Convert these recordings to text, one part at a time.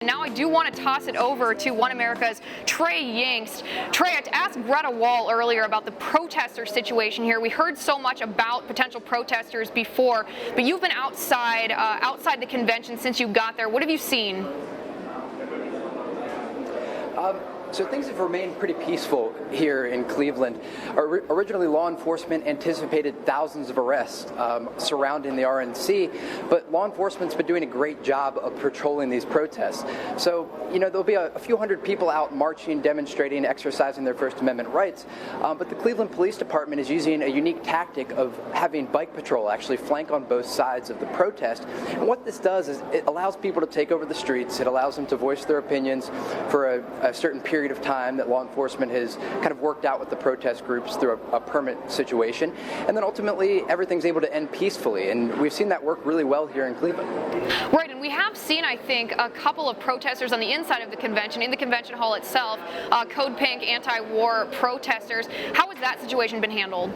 Now I do want to toss it over to One America's Trey Yingst. Trey, I asked Greta Wall earlier about the protester situation here. We heard so much about potential protesters before, but you've been outside the convention since you got there. What have you seen? So things have remained pretty peaceful here in Cleveland. Originally, law enforcement anticipated thousands of arrests surrounding the RNC, but law enforcement's been doing a great job of patrolling these protests. So, there'll be a few hundred people out marching, demonstrating, exercising their First Amendment rights, but the Cleveland Police Department is using a unique tactic of having bike patrol actually flank on both sides of the protest. And what this does is it allows people to take over the streets. It allows them to voice their opinions for a certain period of time that law enforcement has kind of worked out with the protest groups through a permit situation, and then ultimately everything's able to end peacefully, and we've seen that work really well here in Cleveland. Right, and we have seen, I think, a couple of protesters on the inside of the convention, in the convention hall itself, Code Pink, anti-war protesters. How has that situation been handled?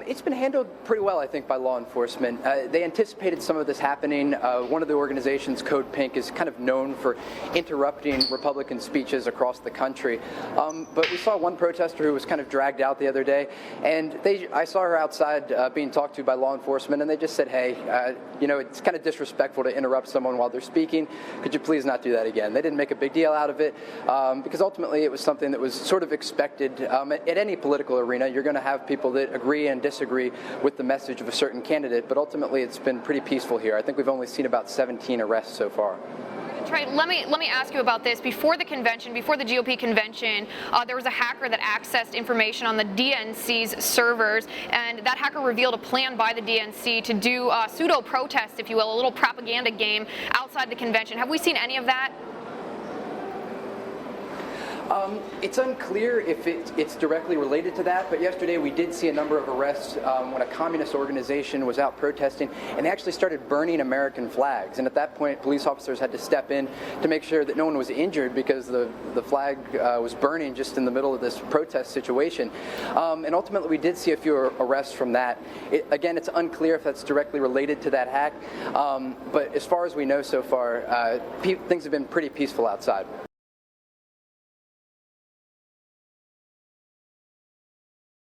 It's been handled pretty well, I think, by law enforcement. They anticipated some of this happening. One of the organizations, Code Pink, is kind of known for interrupting Republican speeches across the country. But we saw one protester who was kind of dragged out the other day, and I saw her outside being talked to by law enforcement, and they just said, hey, it's kind of disrespectful to interrupt someone while they're speaking. Could you please not do that again? They didn't make a big deal out of it because ultimately it was something that was sort of expected. At any political arena, you're going to have people that agree and disagree with the message of a certain candidate, but ultimately it's been pretty peaceful here. I think we've only seen about 17 arrests so far. Trey, let me ask you about this. Before the convention, before the GOP convention, there was a hacker that accessed information on the DNC's servers, and that hacker revealed a plan by the DNC to do pseudo-protest, if you will, a little propaganda game outside the convention. Have we seen any of that? It's unclear if it's directly related to that, but yesterday we did see a number of arrests when a communist organization was out protesting, and they actually started burning American flags. And at that point, police officers had to step in to make sure that no one was injured because the flag was burning just in the middle of this protest situation. And ultimately, we did see a few arrests from that. Again, it's unclear if that's directly related to that hack, but as far as we know so far, things have been pretty peaceful outside.